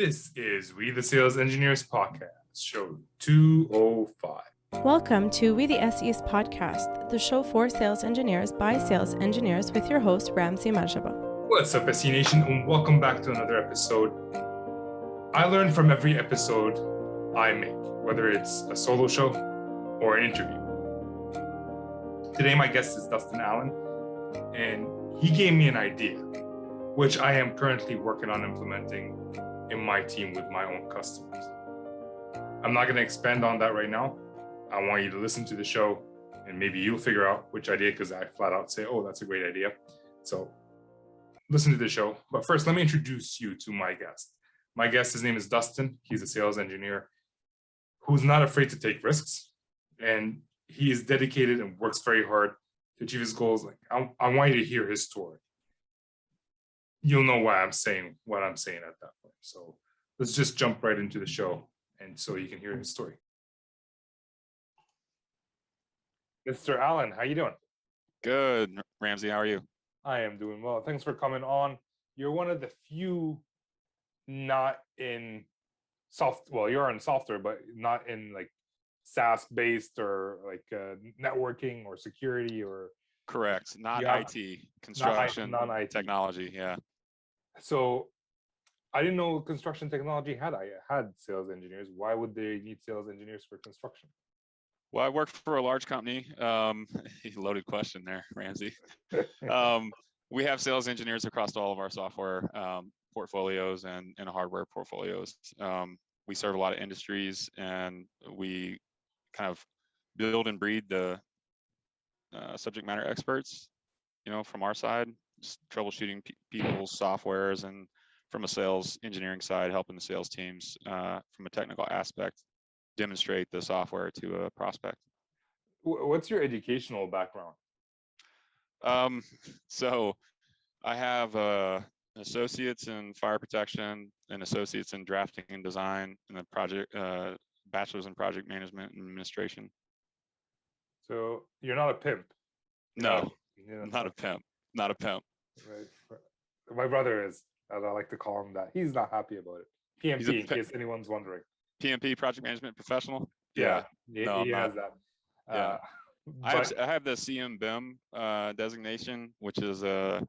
This is We the Sales Engineers Podcast, show 205. Welcome to We the SEs Podcast, the show for sales engineers by sales engineers with your host, Ramsey Majaba. What's up, SE Nation, and welcome back to another episode. I learn from every episode I make, whether it's a solo show or an interview. Today, my guest is Dustin Allen, and he gave me an idea, which I am currently working on implementing in my team with my own customers. I'm not going to expand on that right now. I want you to listen to the show and maybe you'll figure out which idea, because I flat out say, oh, that's a great idea. So listen to the show. But first, let me introduce you to my guest. My guest, his name is Dustin. He's a sales engineer who's not afraid to take risks. And he is dedicated and works very hard to achieve his goals. Like I want you to hear his story. You'll know why I'm saying what I'm saying at that point. So let's just jump right into the show, and so you can hear his story. Mr. Allen, how you doing? Good, Ramsey. How are you? I am doing well. Thanks for coming on. You're one of the few not in well, you're in software, but not in like SaaS based or like networking or security or. Correct. Not Yeah. IT, construction, non-IT. technology. Yeah. So I didn't know construction technology had sales engineers. Why would they need sales engineers for construction? Well, I work for a large company. Loaded question there, Ramsey. We have sales engineers across all of our software portfolios and hardware portfolios. We serve a lot of industries, and we kind of build and breed the subject matter experts, from our side, just troubleshooting people's softwares, and from a sales engineering side, helping the sales teams from a technical aspect demonstrate the software to a prospect. What's your educational background? So I have associates in fire protection and associates in drafting and design, and a project bachelor's in project management and administration. So you're not a pimp. No, not a pimp. Not a pimp. Right. My brother is, as I like to call him that. He's not happy about it. PMP, in case anyone's wondering. PMP, project management professional. Yeah. No, he has that. Yeah. I have the CMBIM designation, which is a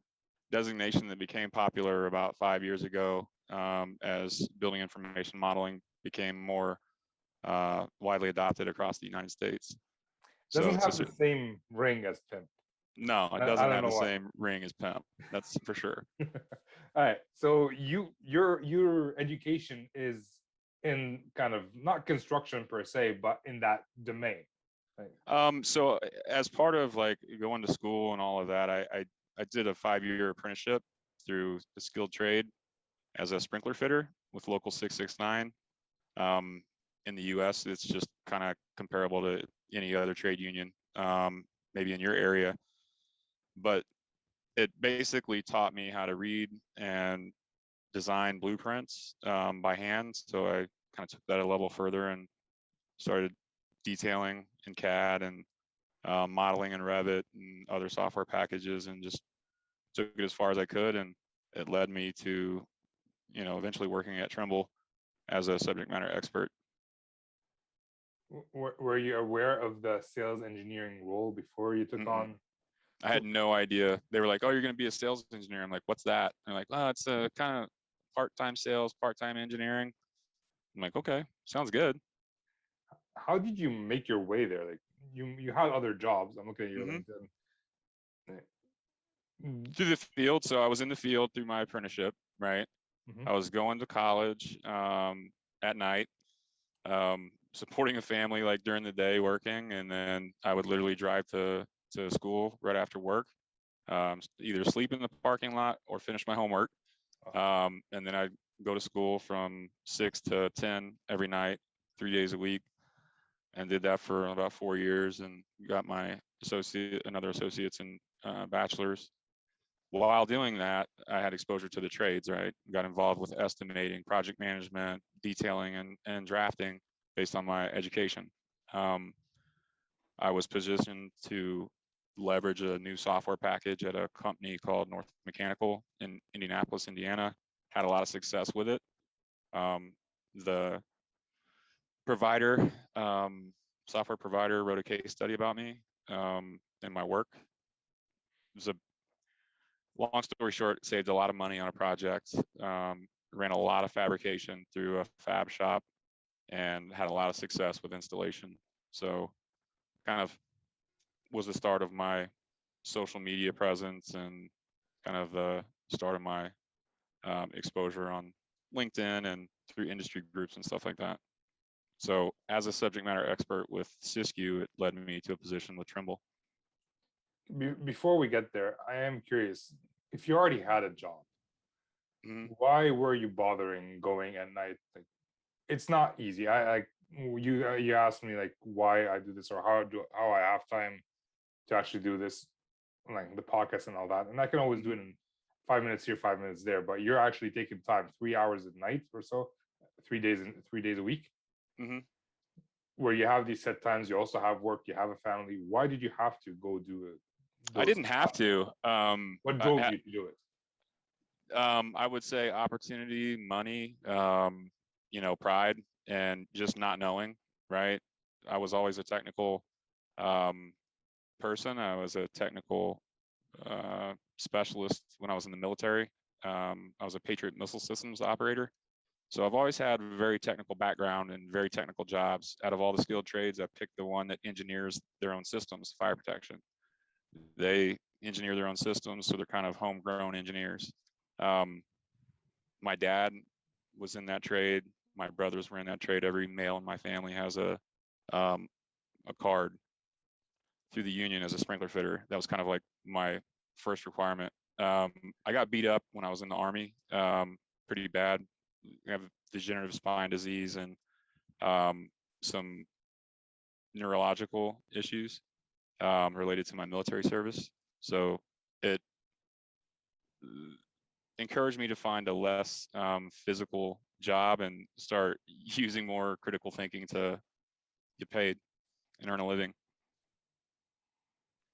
designation that became popular about 5 years ago as building information modeling became more widely adopted across the United States. Doesn't have the same ring as pimp. No, it doesn't have the same ring as pimp. That's for sure. All right. So your education is in kind of not construction per se, but in that domain. Right? So as part of like going to school and all of that, I did a 5-year apprenticeship through a skilled trade as a sprinkler fitter with Local 669. In the US, it's just kind of comparable to any other trade union, maybe in your area. But it basically taught me how to read and design blueprints by hand. So I kind of took that a level further and started detailing in CAD and modeling in Revit and other software packages, and just took it as far as I could. And it led me to, eventually working at Trimble as a subject matter expert. Were you aware of the sales engineering role before you took on? I had no idea. They were like, "Oh, you're going to be a sales engineer." I'm like, "What's that?" And they're like, "Oh, it's a kind of part-time sales, part-time engineering." I'm like, "Okay, sounds good." How did you make your way there? Like you had other jobs. I'm looking at your LinkedIn. Through the field. So I was in the field through my apprenticeship, right? I was going to college at night, supporting a family like during the day working, and then I would literally drive to school right after work, either sleep in the parking lot or finish my homework. And then I'd go to school from 6 to 10 every night, 3 days a week, and did that for about 4 years, and got my another associate's in bachelor's. While doing that, I had exposure to the trades, right? Got involved with estimating, project management, detailing, and drafting based on my education. I was positioned to leverage a new software package at a company called North Mechanical in Indianapolis, Indiana. Had a lot of success with it. The provider, software provider, wrote a case study about me and my work. It was a long story short, saved a lot of money on a project, ran a lot of fabrication through a fab shop, and had a lot of success with installation. So kind of was the start of my social media presence and kind of the start of my exposure on LinkedIn and through industry groups and stuff like that. So as a subject matter expert with Siskiyou, it led me to a position with Trimble. Before we get there, I am curious, if you already had a job, why were you bothering going at night? Like, it's not easy. You asked me like why I do this or how I have time to actually do this, like the podcast and all that, and I can always do it in 5 minutes here, 5 minutes there. But you're actually taking time, 3 hours at night or so, 3 days a week, where you have these set times. You also have work. You have a family. Why did you have to go do it? I didn't have to. What drove you to do it? I would say opportunity, money, pride, and just not knowing, right? I was always a technical person. I was a technical specialist when I was in the military. I was a Patriot missile systems operator. So I've always had a very technical background and very technical jobs. Out of all the skilled trades, I picked the one that engineers their own systems, fire protection. They engineer their own systems, so they're kind of homegrown engineers. My dad was in that trade. My brothers were in that trade. Every male in my family has a card through the union as a sprinkler fitter. That was kind of like my first requirement. I got beat up when I was in the Army, pretty bad. I have degenerative spine disease and some neurological issues related to my military service. So it encouraged me to find a less physical job and start using more critical thinking to get paid and earn a living.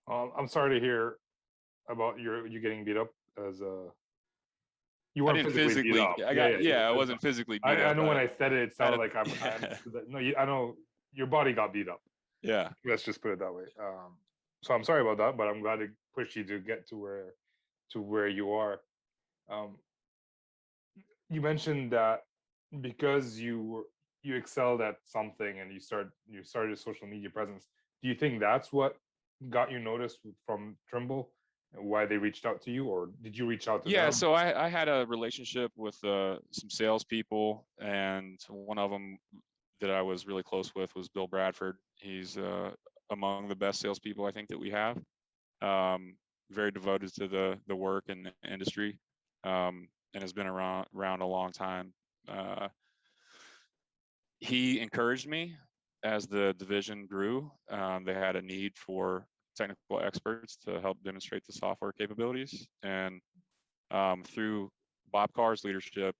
I'm sorry to hear about you getting beat up as a. You weren't I didn't physically beat up. I wasn't physically beat up. I know when I said it sounded like I know your body got beat up. Yeah. Let's just put it that way. So I'm sorry about that, but I'm glad it pushed you to get to where you are. You mentioned that because you excelled at something and you started a social media presence. Do you think that's what got you noticed from Trimble? Why they reached out to you, or did you reach out to them? Yeah, so I had a relationship with some salespeople, and one of them that I was really close with was Bill Bradford. He's among the best salespeople I think that we have. Very devoted to the work and the industry, and has been around a long time. He encouraged me as the division grew. They had a need for technical experts to help demonstrate the software capabilities, and through Bob Carr's leadership,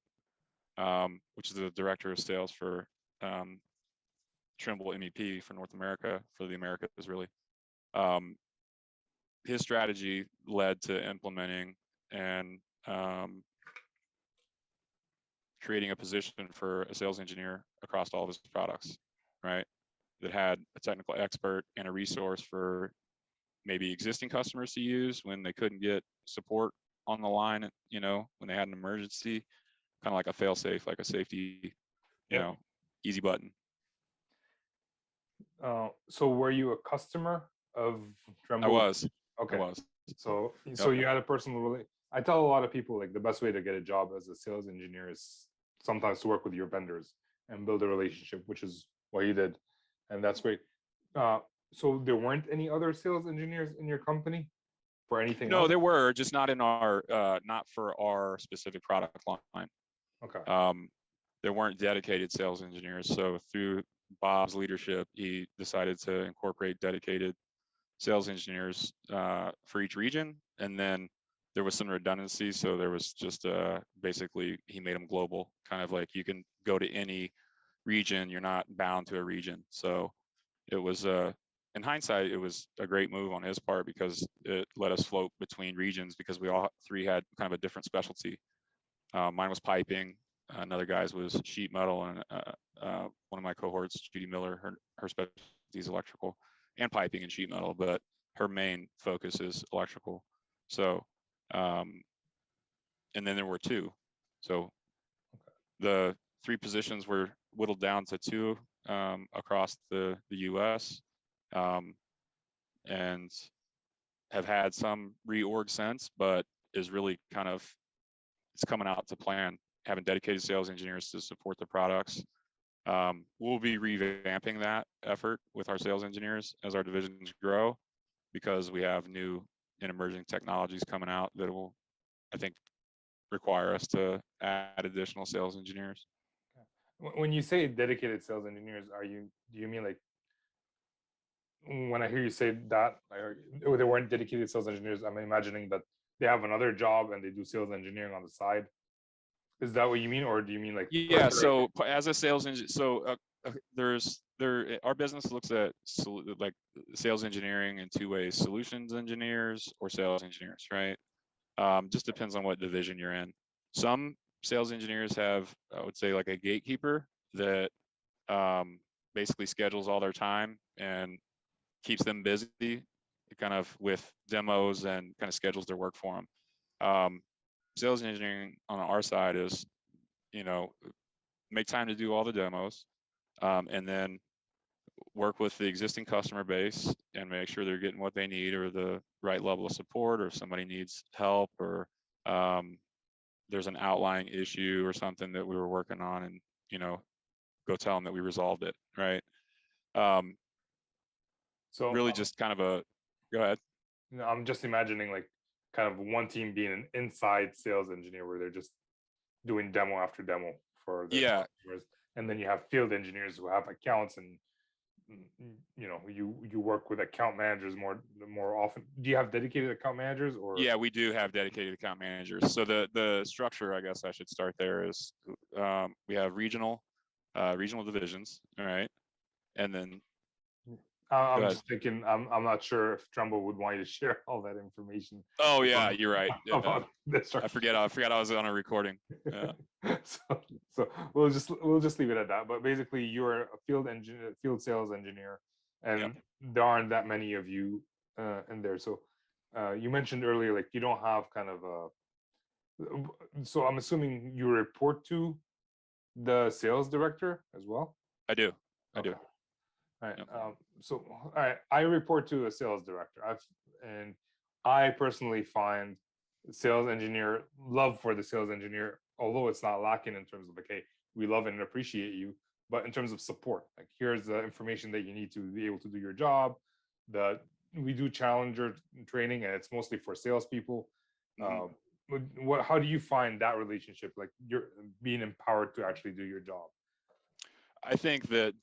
which is the director of sales for Trimble MEP for North America, for the Americas really, his strategy led to implementing and creating a position for a sales engineer across all of his products, right? That had a technical expert and a resource for maybe existing customers to use when they couldn't get support on the line, when they had an emergency, kind of like a fail-safe, like a safety, easy button. So were you a customer of Trimble? I was. Okay. I was. So you had a personal relationship. I tell a lot of people, like, the best way to get a job as a sales engineer is sometimes to work with your vendors and build a relationship, which is what you did, and that's great. So there weren't any other sales engineers in your company for anything else? No, there were, just not in our not for our specific product line. Okay. There weren't dedicated sales engineers. So through Bob's leadership, he decided to incorporate dedicated sales engineers for each region. And then there was some redundancy. So there was just basically, he made them global, kind of like you can go to any region, you're not bound to a region. So it was, in hindsight, it was a great move on his part because it let us float between regions because we all three had kind of a different specialty. Mine was piping. Another guy's was sheet metal, and one of my cohorts, Judy Miller, her specialty is electrical and piping and sheet metal, but her main focus is electrical. So, and then there were two. So the 3 positions were whittled down to 2 across the US, and have had some reorg since, but is really kind of, it's coming out to plan, having dedicated sales engineers to support the products. We'll be revamping that effort with our sales engineers as our divisions grow, because we have new and emerging technologies coming out that will, I think, require us to add additional sales engineers. When you say dedicated sales engineers, do you mean like, when I hear you say that, like, they weren't dedicated sales engineers, I'm imagining that they have another job and they do sales engineering on the side. Is that what you mean, or do you mean like? Yeah. So as a sales engineer, so our business looks at like sales engineering in 2 ways: solutions engineers or sales engineers, right? Just depends on what division you're in. Some sales engineers have, I would say, like a gatekeeper that basically schedules all their time and keeps them busy, kind of with demos, and kind of schedules their work for them. Sales engineering on our side is, make time to do all the demos, and then work with the existing customer base and make sure they're getting what they need, or the right level of support, or if somebody needs help, or there's an outlying issue or something that we were working on, and go tell them that we resolved it, right? So really just kind of go ahead. I'm just imagining like kind of one team being an inside sales engineer where they're just doing demo after demo for the customers, and then you have field engineers who have accounts, and you work with account managers more often. Do you have dedicated account managers, or? Yeah, we do have dedicated account managers. So the structure, I guess I should start there, is we have regional divisions, all right, and then I'm just thinking, I'm not sure if Trumbull would want you to share all that information. Oh yeah, you're right. I forget I was on a recording. Yeah. so we'll just leave it at that. But basically, you're a field sales engineer, and there aren't that many of you in there. So you mentioned earlier, like, you don't have kind of a. So I'm assuming you report to the sales director as well. I do. I do. All right. So I report to a sales director. And I personally find love for the sales engineer, although it's not lacking in terms of, okay, we love and appreciate you, but in terms of support, like, here's the information that you need to be able to do your job. We do challenger training, and it's mostly for salespeople. How do you find that relationship? Like, you're being empowered to actually do your job. I think that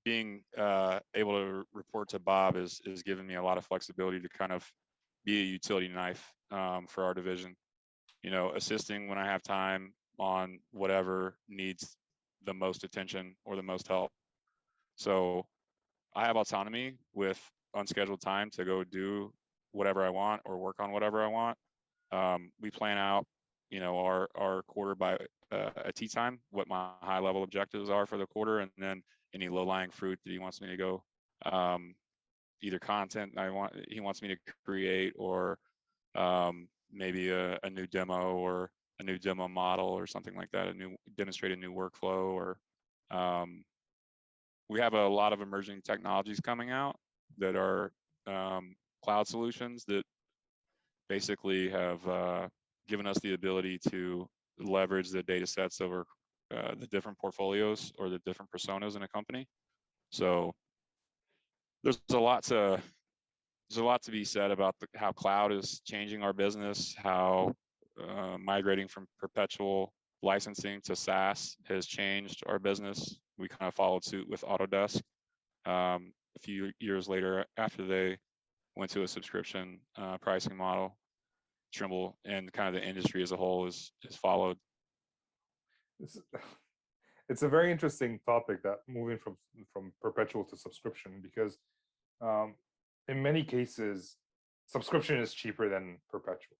being able to report to Bob is giving me a lot of flexibility to kind of be a utility knife for our division, assisting when I have time on whatever needs the most attention or the most help. So I have autonomy with unscheduled time to go do whatever I want or work on whatever I want. We plan out, our quarter by a tea time, what my high level objectives are for the quarter, and then any low-lying fruit that he wants me to go, either content he wants me to create, or maybe a new demo, or a new demo model, or something like that, demonstrate a new workflow, or we have a lot of emerging technologies coming out that are cloud solutions that basically have given us the ability to leverage the data sets over the different portfolios or the different personas in a company. So there's a lot to be said about how cloud is changing our business, how migrating from perpetual licensing to SaaS has changed our business. We kind of followed suit with Autodesk a few years later, after they went to a subscription pricing model. Trimble and kind of the industry as a whole is followed. It's a very interesting topic, that moving from perpetual to subscription, because in many cases subscription is cheaper than perpetual.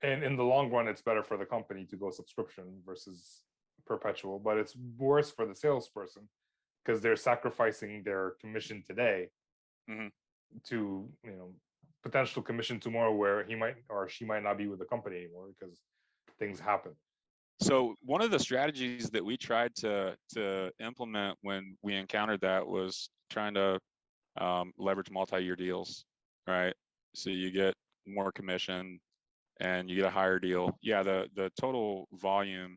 And in the long run, it's better for the company to go subscription versus perpetual, but it's worse for the salesperson because they're sacrificing their commission today to, potential commission tomorrow where he might or she might not be with the company anymore because things happen. So one of the strategies that we tried to implement when we encountered that was trying to leverage multi-year deals, right? So you get more commission and you get a higher deal. Yeah, the total volume,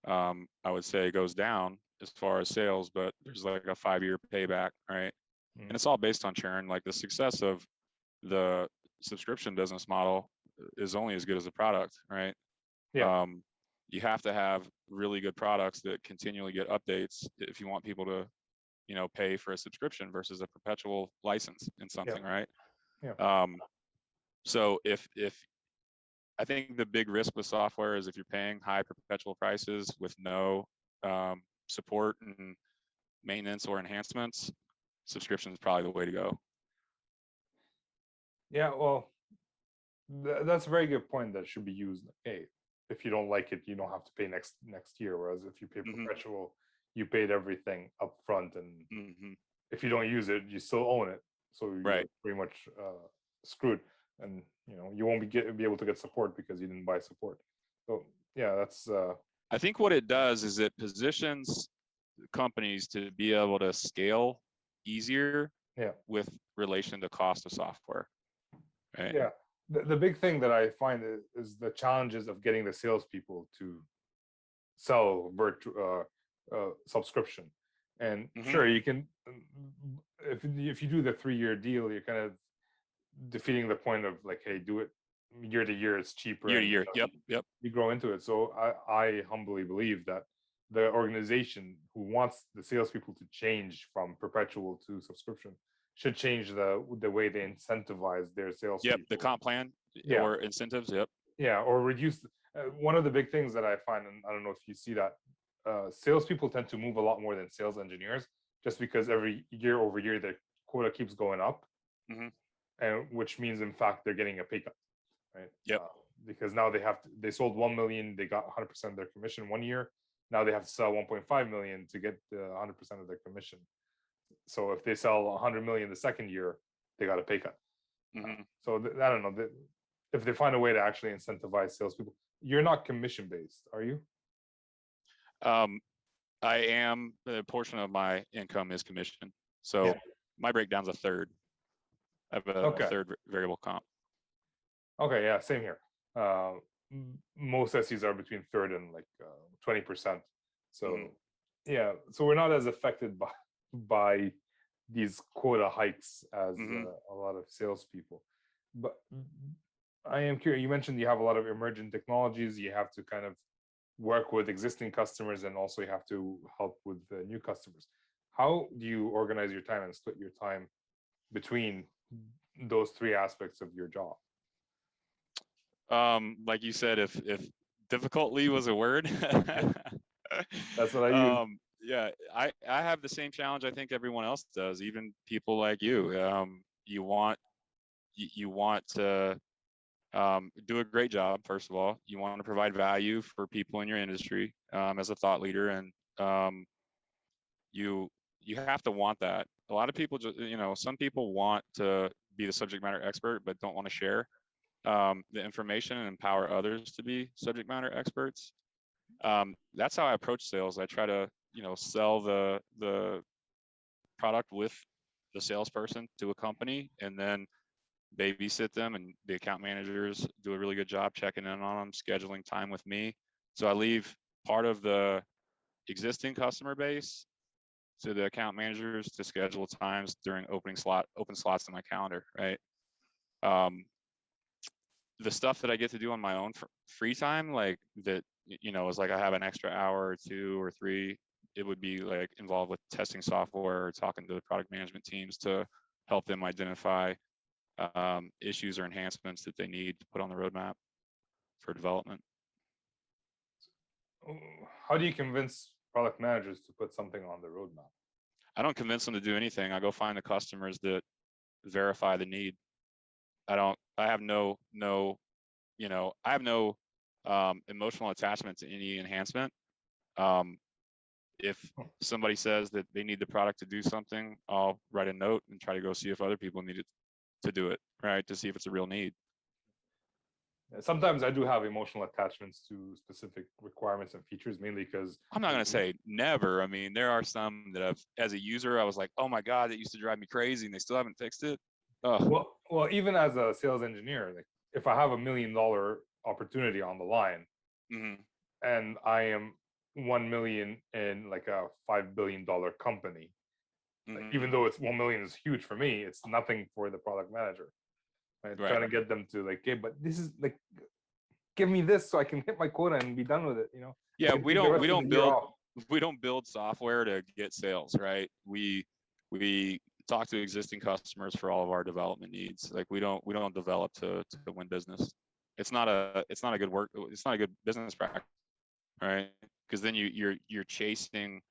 I would say, goes down as far as sales, but there's like a 5-year payback, right? And it's all based on churn. Like the success of the subscription business model is only as good as the product, right? Yeah. You have to have really good products that continually get updates if you want people to, pay for a subscription versus a perpetual license in something, right? Yeah. So if I think the big risk with software is if you're paying high perpetual prices with no support and maintenance or enhancements, subscription is probably the way to go. Yeah, well, that's a very good point that should be used. Hey, if you don't like it, you don't have to pay next year. Whereas if you pay perpetual, you paid everything up front, and if you don't use it, you still own it. So you're pretty much screwed, and you won't be able to get support because you didn't buy support. So yeah, that's. I think what it does is it positions companies to be able to scale easier with relation to cost of software. Right? Yeah. The big thing that I find is the challenges of getting the salespeople to sell subscription. And sure, you can, if you do the 3-year deal, you're kind of defeating the point of like, hey, do it year to year, it's cheaper. Year to year, yep. You grow into it. So I humbly believe that the organization who wants the salespeople to change from perpetual to subscription should change the way they incentivize their sales. Yep, the comp plan or incentives. Yep. Yeah, or reduce. One of the big things that I find, and I don't know if you see that, salespeople tend to move a lot more than sales engineers, just because every year over year their quota keeps going up, and which means in fact they're getting a pay cut, right? Yep. Because now they sold 1 million, they got 100% of their commission 1 year. Now they have to sell 1.5 million to get 100% of their commission. So if they sell 100 million the second year, they got a pay cut. So I don't know if they find a way to actually incentivize salespeople. You're not commission based, are you? I am. A portion of my income is commission, so my breakdown's a third. I have a third variable comp. Okay, yeah, same here. Most SEs are between third and like 20%. So yeah, so we're not as affected by these quota hikes as a lot of salespeople. But I am curious. You mentioned you have a lot of emerging technologies. You have to kind of work with existing customers, and also you have to help with the new customers. How do you organize your time and split your time between those 3 aspects of your job? Like you said, if difficultly was a word, that's what I use. Yeah, I have the same challenge I think everyone else does, even people like you. You want to do a great job. First of all, you want to provide value for people in your industry as a thought leader, and you have to want that. A lot of people just, some people want to be the subject matter expert but don't want to share the information and empower others to be subject matter experts. That's how I approach sales. I try to sell the product with the salesperson to a company, and then babysit them, and the account managers do a really good job checking in on them, scheduling time with me. So I leave part of the existing customer base to the account managers to schedule times during open slots in my calendar, right? The stuff that I get to do on my own free time, like that, is like I have an extra hour or 2 or 3, it would be like involved with testing software or talking to the product management teams to help them identify issues or enhancements that they need to put on the roadmap for development. How do you convince product managers to put something on the roadmap? I don't convince them to do anything. I go find the customers that verify the need. I have no I have no emotional attachment to any enhancement. If somebody says that they need the product to do something, I'll write a note and try to go see if other people need it to do it, right? To see if it's a real need. Sometimes I do have emotional attachments to specific requirements and features, mainly because I'm not going to say never. I mean, there are some that as a user, I was like, oh my God, that used to drive me crazy, and they still haven't fixed it. Well, even as a sales engineer, like if I have $1 million opportunity on the line, and I am 1 million in like a $5 billion company, like, even though it's 1 million is huge for me, it's nothing for the product manager. Right? Trying to get them to like, okay, but this is like, give me this so I can hit my quota and be done with it. Yeah, we don't build software to get sales, right? We talk to existing customers for all of our development needs. Like we don't develop to win business. It's not a good business practice, right? Because then you're chasing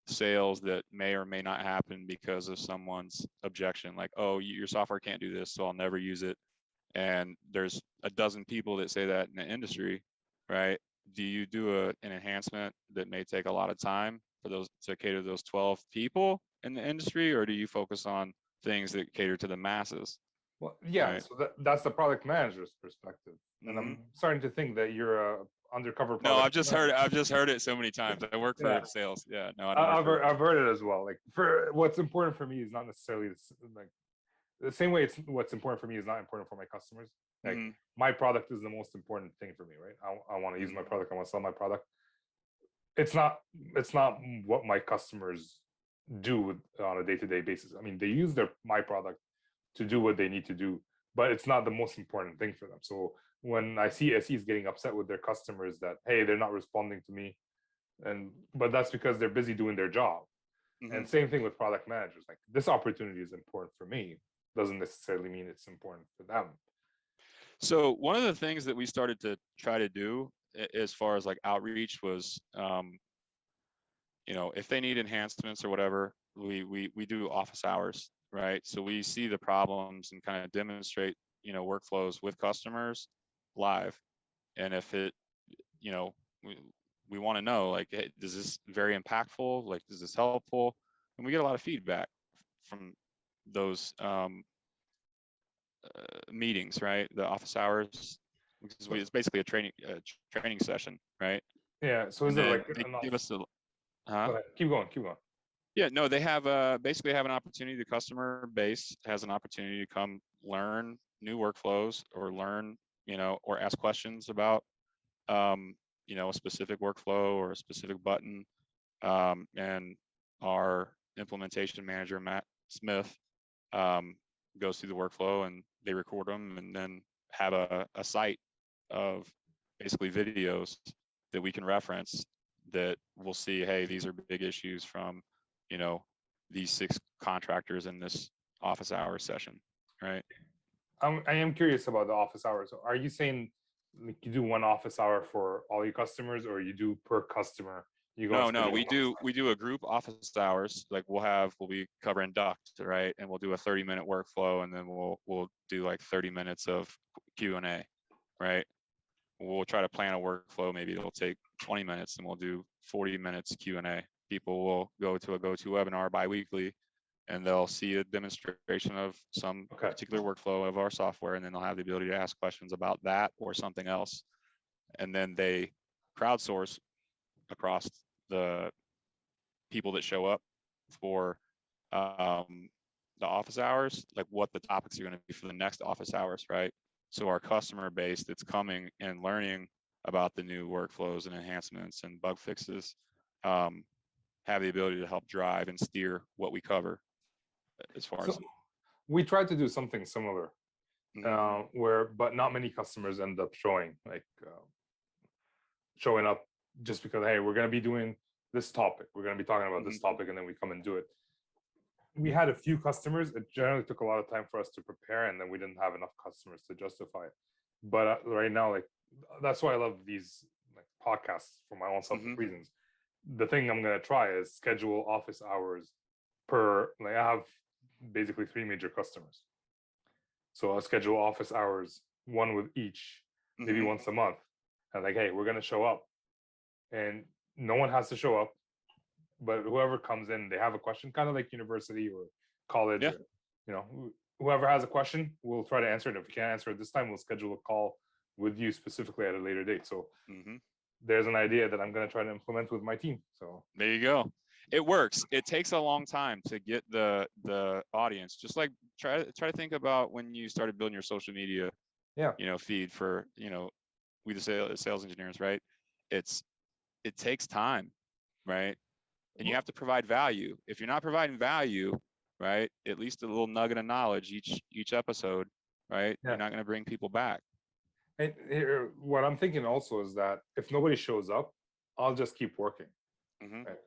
sales that may or may not happen because of someone's objection, like, oh, your software can't do this, so I'll never use it. And there's a dozen people that say that in the industry, right? Do you do an enhancement that may take a lot of time for those to cater to those 12 people in the industry, or do you focus on things that cater to the masses? Well, yeah, right? So that's the product manager's perspective, and I'm starting to think that you're a undercover product. No, I've just heard it so many times. I work for sales. Yeah, no, I've heard it as well. Like, for what's important for me is not necessarily like the same way what's important for me is not important for my customers. Like my product is the most important thing for me, right? I want to use my product. I want to sell my product. It's not what my customers do on a day-to-day basis. I mean, they use my product to do what they need to do, but it's not the most important thing for them. So when I see SEs getting upset with their customers that, hey, they're not responding to me, but that's because they're busy doing their job. And same thing with product managers. Like, this opportunity is important for me, doesn't necessarily mean it's important for them. So one of the things that we started to try to do as far as like outreach was, if they need enhancements or whatever, we do office hours, right? So we see the problems and kind of demonstrate, workflows with customers live. And if it, we want to know, like, hey, is this very impactful? Like, is this helpful? And we get a lot of feedback from those meetings, right? The office hours, because it's basically a training session, right? Yeah. So is it like they give us Go ahead. Keep going. Yeah, no, they have basically have an opportunity. The customer base has an opportunity to come learn new workflows or learn, or ask questions about, a specific workflow or a specific button. And our implementation manager, Matt Smith, goes through the workflow and they record them and then have a site of basically videos that we can reference that we'll see, hey, these are big issues from, these 6 contractors in this office hours session, right? I am curious about the office hours. Are you saying like you do one office hour for all your customers, or you do per customer? No, we do a group office hours. Like we'll be covering duct, right? And we'll do a 30-minute workflow, and then we'll do like 30 minutes of Q&A, right? We'll try to plan a workflow. Maybe it'll take 20 minutes, and we'll do 40 minutes Q&A. People will go to a GoToWebinar bi-weekly, and they'll see a demonstration of some particular workflow of our software, and then they'll have the ability to ask questions about that or something else. And then they crowdsource across the people that show up for the office hours, like what the topics are going to be for the next office hours, right? So our customer base that's coming and learning about the new workflows and enhancements and bug fixes have the ability to help drive and steer what we cover as far as. We tried to do something similar, but not many customers end up showing up just because, hey, we're going to be doing this topic. We're going to be talking about this topic, and then we come and do it. We had a few customers. It generally took a lot of time for us to prepare, and then we didn't have enough customers to justify it. But right now, like, that's why I love these like podcasts for my own selfish reasons. The thing I'm going to try is schedule office hours per, like, I have basically 3 major customers. So I'll schedule office hours, one with each, maybe once a month. And like, hey, we're going to show up. And no one has to show up, but whoever comes in, they have a question, kind of like university or college, Yeah. or, you know, whoever has a question, we'll try to answer it. If we can't answer it this time, we'll schedule a call with you specifically at a later date. So there's an idea that I'm going to try to implement with my team. So there you go. It works. It takes a long time to get the audience. Just like try to think about when you started building your social media, feed for, we the sales engineers, right? It takes time, right? And you have to provide value. If you're not providing value, right, at least a little nugget of knowledge each episode, right? You're not going to bring people back. And here, what I'm thinking also is that if nobody shows up, I'll just keep working. Right?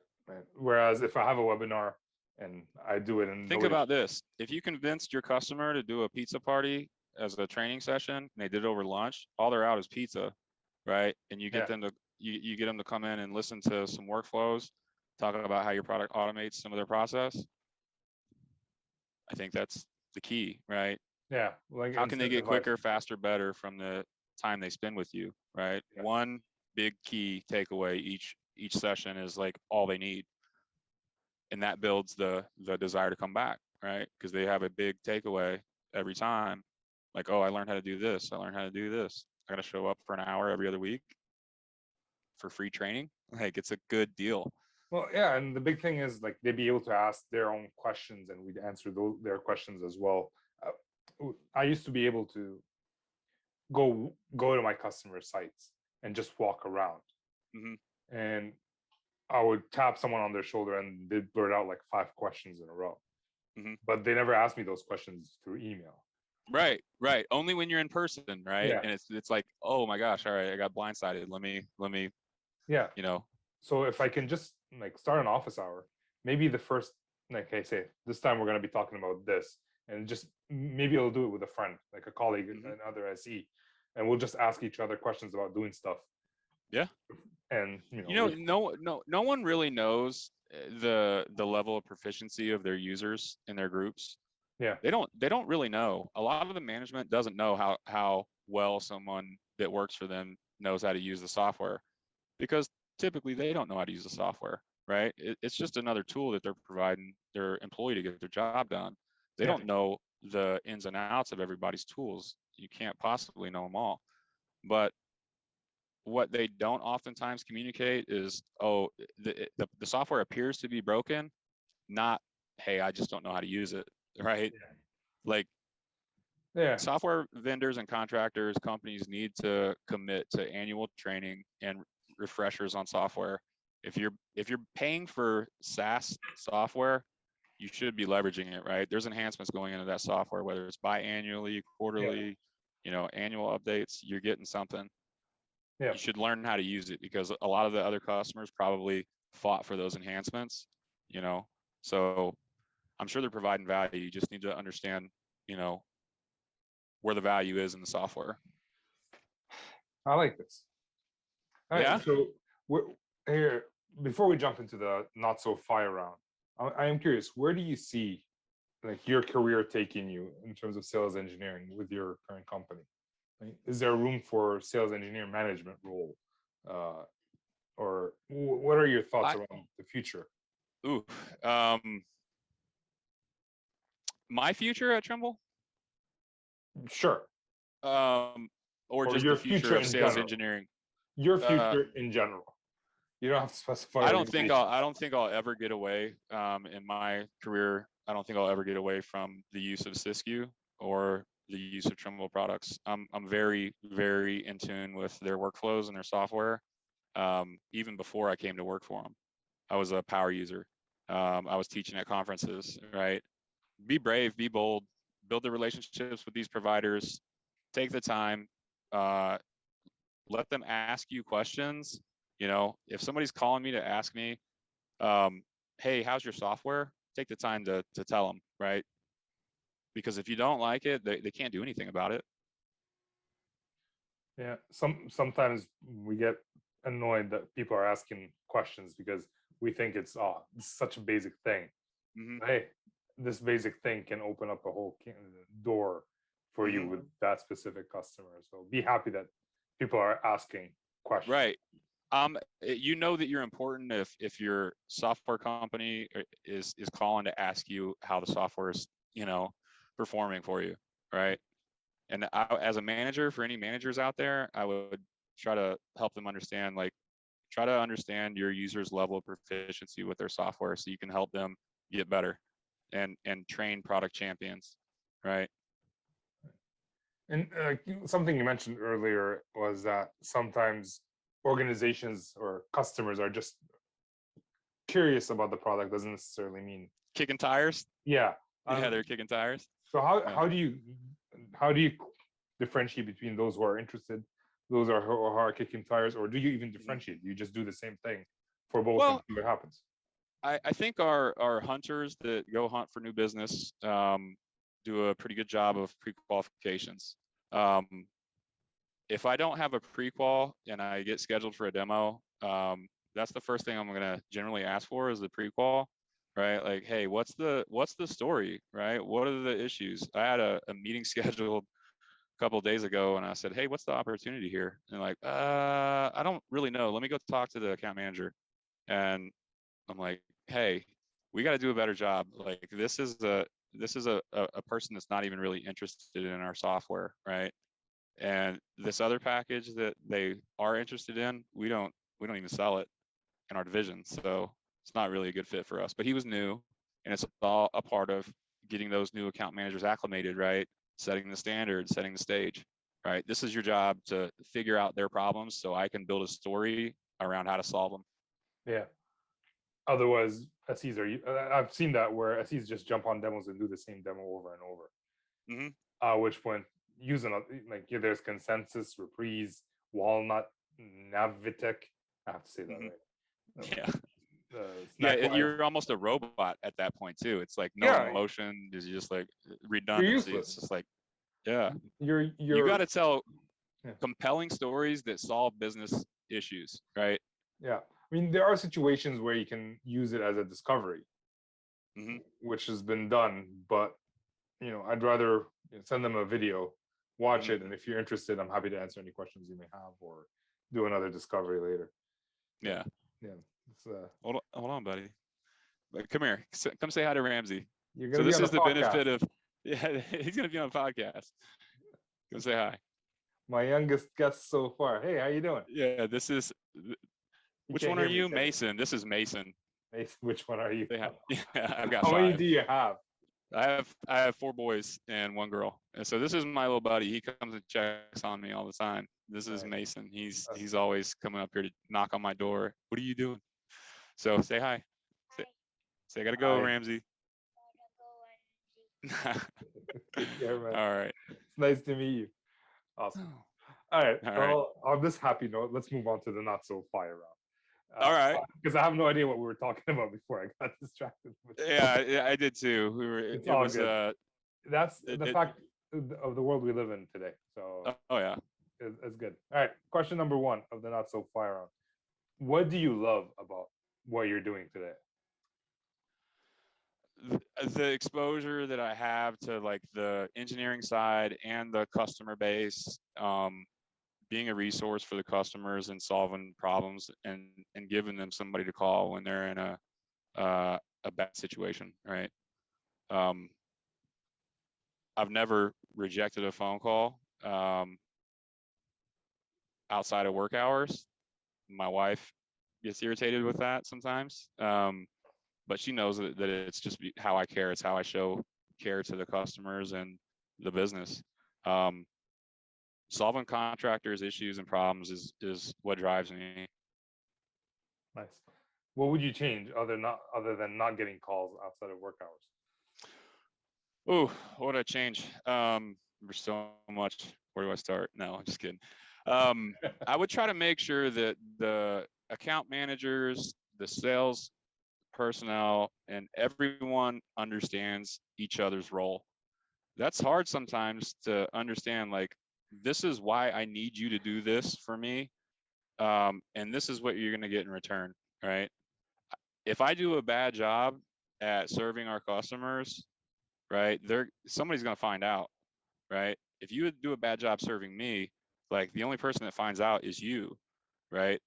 Whereas if I have a webinar and I do it, and think about this: if you convinced your customer to do a pizza party as a training session, and they did it over lunch, all they're out is pizza, right? And you get them to you get them to come in and listen to some workflows, talking about how your product automates some of their process. I think that's the key, right? Yeah. Like, how can they get quicker, faster, better from the time they spend with you, right? One big key takeaway each session is like all they need, and that builds the desire to come back, right? Because they have a big takeaway every time, like, oh, I learned how to do this, I learned how to do this, I gotta show up for an hour every other week for free training. Like, it's a good deal. Well, yeah, and the big thing is like they'd be able to ask their own questions, and we'd answer their questions as well. I used to be able to go to my customer sites and just walk around, and I would tap someone on their shoulder, and they'd blurt out like 5 questions in a row. But they never asked me those questions through email. Right. Only when you're in person, right? Yeah. And it's like, oh my gosh, all right, I got blindsided. Let me. Yeah. So if I can just like start an office hour, maybe the first, like I say, this time we're going to be talking about this, and just maybe I'll do it with a friend, like a colleague, another SE, and we'll just ask each other questions about doing stuff. Yeah. And no one really knows the level of proficiency of their users in their groups. Yeah. They don't really know. A lot of the management doesn't know how well someone that works for them knows how to use the software, because typically they don't know how to use the software, right? It's just another tool that they're providing their employee to get their job done. They don't know the ins and outs of everybody's tools. You can't possibly know them all. But what they don't oftentimes communicate is, oh, the software appears to be broken, not, hey, I just don't know how to use it, right? Like, software vendors and contractors, companies need to commit to annual training and refreshers on software. If you're paying for SaaS software, you should be leveraging it, right? There's enhancements going into that software, whether it's biannually, quarterly, annual updates, you're getting something. You should learn how to use it, because a lot of the other customers probably fought for those enhancements, so I'm sure they're providing value. You just need to understand, where the value is in the software. I like this. All right, yeah. So here, before we jump into the not so fire round, I am curious, where do you see like your career taking you in terms of sales engineering with your current company? Like, is there room for sales engineer management role, or what are your thoughts around the future? My future at Trimble? Sure. Or just your the future of sales engineering? Your future in general. You don't have to specify. I don't think I'll ever get away in my career. I don't think I'll ever get away from the use of Siskiyou or the use of Trimble products. I'm very, very in tune with their workflows and their software. Even before I came to work for them, I was a power user. I was teaching at conferences, right? Be brave, be bold, build the relationships with these providers, take the time, let them ask you questions. If somebody's calling me to ask me, hey, how's your software? Take the time to tell them, right? Because if you don't like it, they can't do anything about it. Yeah, sometimes we get annoyed that people are asking questions because we think it's such a basic thing. Hey, this basic thing can open up a whole door for you with that specific customer. So be happy that people are asking questions. Right. You know that you're important if your software company is calling to ask you how the software is, performing for you, right? And as a manager, for any managers out there, I would try to help them understand, try to understand your users' level of proficiency with their software so you can help them get better and train product champions, right? And something you mentioned earlier was that sometimes organizations or customers are just curious about the product, doesn't necessarily mean kicking tires. Yeah. They're kicking tires. So how do you differentiate between those who are interested, those who are kicking tires, or do you even differentiate? You just do the same thing for both and see what happens? I think our hunters that go hunt for new business do a pretty good job of pre-qualifications. If I don't have a pre-qual and I get scheduled for a demo, that's the first thing I'm going to generally ask for is the pre-qual, right? Like, hey, what's the story, right? What are the issues? I had a meeting scheduled a couple of days ago and I said, hey, what's the opportunity here? And like, I don't really know. Let me go talk to the account manager. And I'm like, hey, we got to do a better job. Like this is a person that's not even really interested in our software, right? And this other package that they are interested in, we don't even sell it in our division. So it's not really a good fit for us. But he was new, and it's all a part of getting those new account managers acclimated, right? Setting the standard, setting the stage, right? This is your job to figure out their problems so I can build a story around how to solve them. Yeah. Otherwise, SEs I've seen that where SEs just jump on demos and do the same demo over and over. At which point, using there's Consensus, Reprise, Walnut, Navitek. I have to say that right. Yeah, you're almost a robot at that point too. It's like no emotion. Is just like redundancy. It's just like, you got to tell compelling stories that solve business issues, right? Yeah, I mean there are situations where you can use it as a discovery, which has been done. But I'd rather send them a video, watch it, and if you're interested, I'm happy to answer any questions you may have or do another discovery later. Yeah. It's, hold on, buddy. Come here. Come say hi to Ramsey. So this is the benefit of he's gonna be on a podcast. Come say hi. My youngest guest so far. Hey, how you doing? Yeah, this is. Which one are you, Mason? This is Mason. Mason, which one are you? Yeah, I've got How 5. many do you have? I have 4 boys and 1 girl, and so this is my little buddy. He comes and checks on me all the time. This is Mason. He's always coming up here to knock on my door. What are you doing? So say hi. Say I gotta go, Ramsey. Yeah, man. All right. It's nice to meet you. Awesome. All right. Well, on this happy note, let's move on to the not so fire round. All right. Because I have no idea what we were talking about before I got distracted. Yeah, I did too. That's the fact of the world we live in today. So. Oh yeah. It's good. All right. Question number 1 of the not so fire round. What do you love about what you're doing today? The exposure that I have to like the engineering side and the customer base, being a resource for the customers and solving problems and giving them somebody to call when they're in a bad situation, right? I've never rejected a phone call outside of work hours. My wife gets irritated with that sometimes. But she knows that it's just how I care. It's how I show care to the customers and the business. Solving contractors' issues and problems is what drives me. Nice. What would you change other than not getting calls outside of work hours? Oh, what would I change? There's so much. Where do I start? No, I'm just kidding. I would try to make sure that the account managers, the sales personnel, and everyone understands each other's role. That's hard sometimes to understand, like, this is why I need you to do this for me, and this is what you're going to get in return, right? If I do a bad job at serving our customers, right, somebody's going to find out, right? If you would do a bad job serving me, like the only person that finds out is you, right?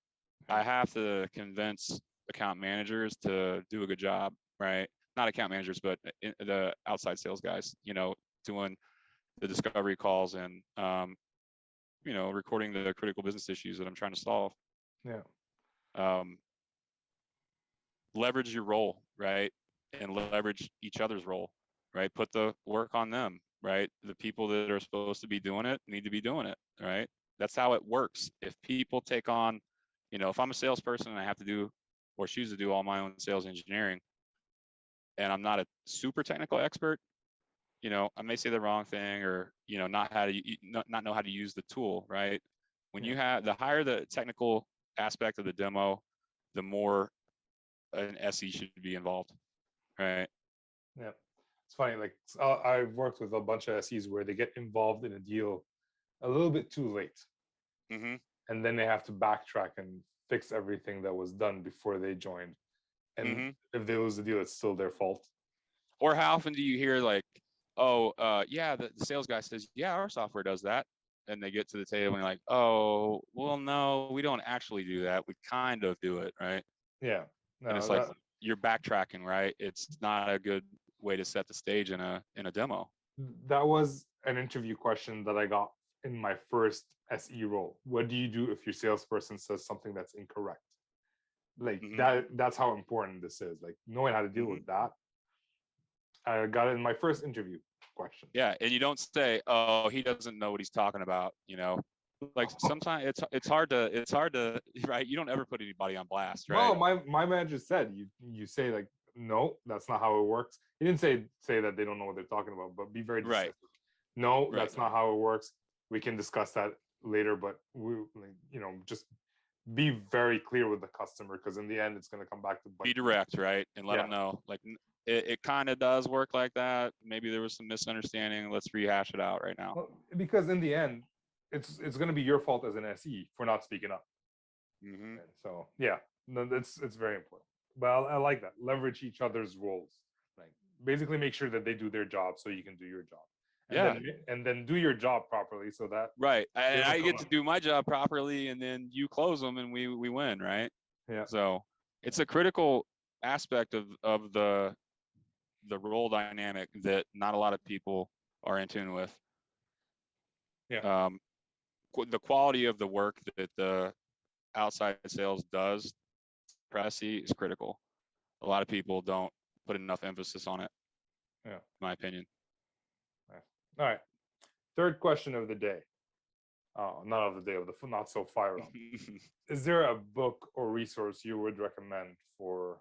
I have to convince account managers to do a good job, right? Not account managers, but the outside sales guys, doing the discovery calls and, recording the critical business issues that I'm trying to solve. Yeah. Leverage your role, right? And leverage each other's role, right? Put the work on them, right? The people that are supposed to be doing it need to be doing it, right? That's how it works. If people take on, if I'm a salesperson and I have to do or choose to do all my own sales engineering, and I'm not a super technical expert, I may say the wrong thing or, not know how to use the tool, right? When you have the higher the technical aspect of the demo, the more an SE should be involved, right? Yeah, it's funny. Like I've worked with a bunch of SEs where they get involved in a deal a little bit too late, Mm-hmm. and then they have to backtrack and fix everything that was done before they joined. And if they lose the deal, it's still their fault. Or how often do you hear like, oh, yeah, the sales guy says, yeah, our software does that. And they get to the table and you're like, oh, well, no, we don't actually do that. We kind of do it, right? Yeah. No, and it's like you're backtracking, right? It's not a good way to set the stage in a demo. That was an interview question that I got in my first SE role. What do you do if your salesperson says something that's incorrect? Like that's how important this is. Like knowing how to deal with that. I got it in my first interview question. Yeah, and you don't say, "Oh, he doesn't know what he's talking about," Like sometimes it's hard to right. You don't ever put anybody on blast, right? Well, my manager said you say like, no, that's not how it works. He didn't say that they don't know what they're talking about, but be very decisive. Right. No, that's not how it works. We can discuss that later, but we just be very clear with the customer because in the end it's going to come back to be direct, right? And let them know like it kind of does work like that. Maybe there was some misunderstanding. Let's rehash it out right now. Well, because in the end it's going to be your fault as an SE for not speaking up. So yeah, no, it's very important. But I like that. Leverage each other's roles. Like basically make sure that they do their job so you can do your job. And then do your job properly so that and I get to do my job properly and then you close them and we win, right? Yeah. So it's a critical aspect of the role dynamic that not a lot of people are in tune with. Yeah. The quality of the work that the outside sales does SE is critical. A lot of people don't put enough emphasis on it. Yeah. In my opinion. All right. Third question of the day. Not of the day, of the not so fire round. Is there a book or resource you would recommend for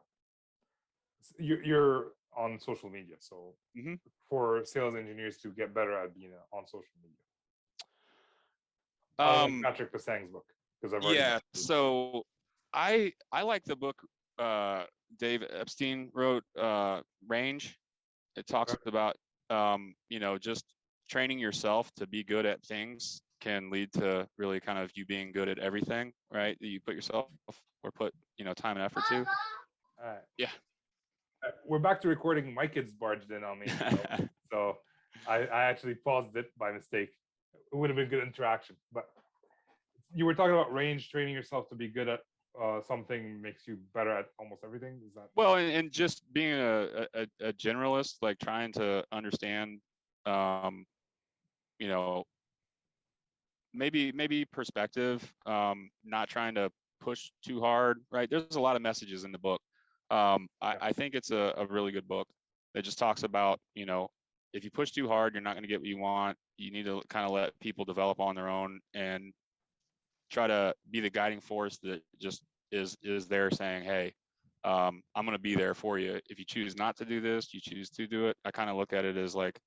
you're on social media, so for sales engineers to get better at being on social media? Like Patrick Pasang's book, because I've already so I like the book Dave Epstein wrote, Range. It talks about just training yourself to be good at things can lead to really kind of you being good at everything, right? That you put yourself or put time and effort to. All right. Yeah. We're back to recording. My kids barged in on me, so I actually paused it by mistake. It would have been good interaction, but you were talking about Range. Training yourself to be good at something makes you better at almost everything. Is that well? And just being a generalist, like trying to understand, maybe perspective, not trying to push too hard, right? There's a lot of messages in the book. I think it's a really good book that just talks about, if you push too hard, you're not going to get what you want. You need to kind of let people develop on their own and try to be the guiding force that just is there saying, hey, I'm going to be there for you. If you choose not to do this, you choose to do it. I kind of look at it as like,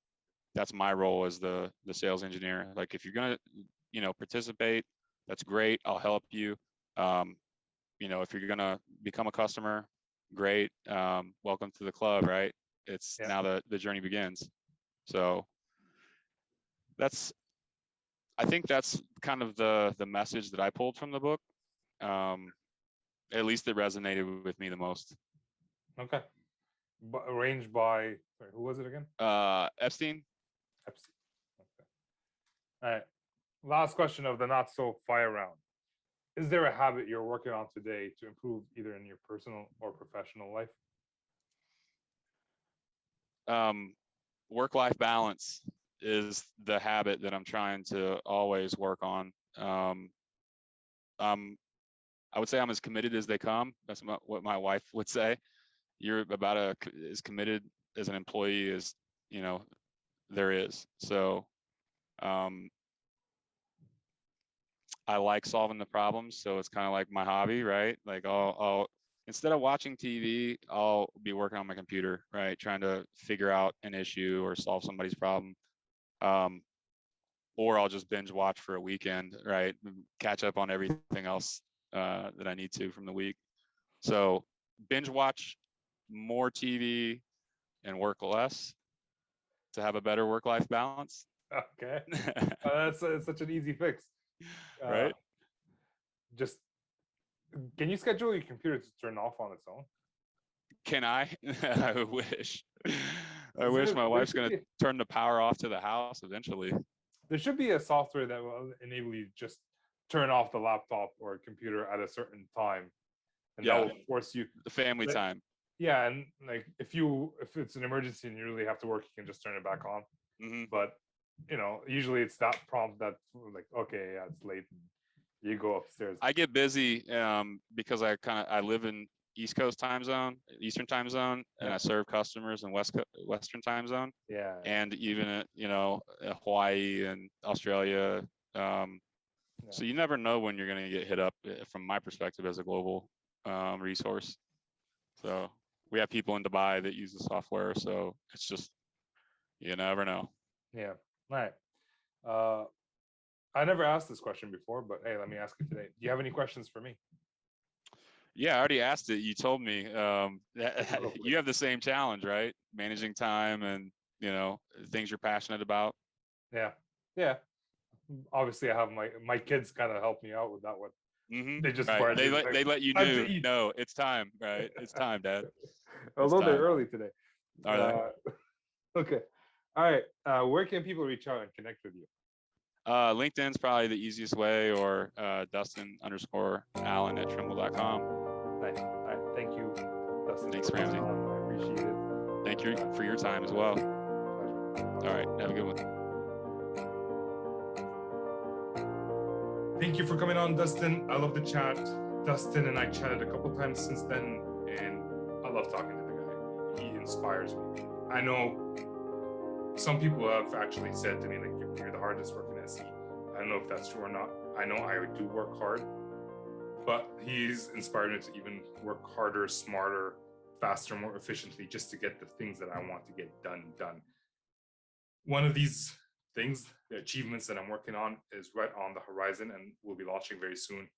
that's my role as the sales engineer. Like if you're going to, participate, that's great. I'll help you. If you're going to become a customer, great. Welcome to the club, right? It's now the journey begins. So I think that's kind of the message that I pulled from the book. At least it resonated with me the most. Okay. Arranged by, sorry, who was it again? Epstein. Epstein. Okay. All right. Last question of the not so fire round. Is there a habit you're working on today to improve either in your personal or professional life? Work-life balance is the habit that I'm trying to always work on. I would say I'm as committed as they come. That's what my wife would say. You're about as committed as an employee as, there is. So I like solving the problems. So it's kind of like my hobby, right? Like I'll instead of watching TV, I'll be working on my computer, right? Trying to figure out an issue or solve somebody's problem. Or I'll just binge watch for a weekend, right? Catch up on everything else that I need to from the week. So binge watch more TV and work less to have a better work-life balance. Okay. That's such an easy fix. Right? Just can you schedule your computer to turn off on its own? Can I? I wish. I wish my wife's going to turn the power off to the house eventually. There should be a software that will enable you to just turn off the laptop or computer at a certain time. And that will force you the family time. Yeah, and like if it's an emergency and you really have to work, you can just turn it back on. Mm-hmm. But usually it's that prompt that like, okay, yeah, it's late. You go upstairs. I get busy because I live in Eastern time zone, and I serve customers in Western time zone. Yeah. And even Hawaii and Australia. So you never know when you're going to get hit up from my perspective as a global resource. So we have people in Dubai that use the software. So it's just, you never know. Yeah. All right. I never asked this question before, but hey, let me ask it today. Do you have any questions for me? Yeah, I already asked it. You told me you have the same challenge, right? Managing time and, things you're passionate about. Yeah. Yeah. Obviously, I have my kids kind of help me out with that one. Mm-hmm. They just right. They let you know. No, it's time, right? It's time, Dad. Although they're early today. Are they? Okay. All right. Where can people reach out and connect with you? LinkedIn's probably the easiest way, or Dustin_Allen at Trimble.com. Nice. All right. Thank you, Dustin. Thanks, Ramsey. I appreciate it. Thank you for your time as well. Pleasure. All right. Have a good one. Thank you for coming on, Dustin. I love the chat. Dustin and I chatted a couple times since then, and I love talking to the guy. He inspires me. I know some people have actually said to me, like, you're the hardest working SE. I don't know if that's true or not. I know I do work hard, but he's inspired me to even work harder, smarter, faster, more efficiently, just to get the things that I want to get done. One of these things, the achievements that I'm working on, is right on the horizon and will be launching very soon.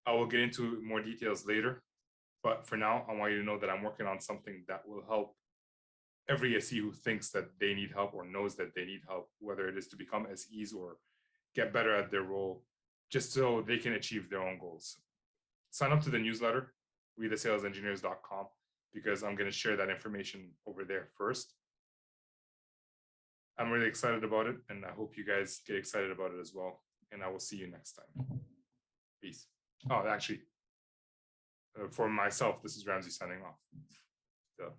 I will get into more details later, but for now, I want you to know that I'm working on something that will help every SE who thinks that they need help or knows that they need help, whether it is to become SEs or get better at their role, just so they can achieve their own goals. Sign up to the newsletter, readthesalesengineers.com, because I'm going to share that information over there first. I'm really excited about it, and I hope you guys get excited about it as well. And I will see you next time. Peace. Oh, actually, for myself, this is Ramsey signing off. So.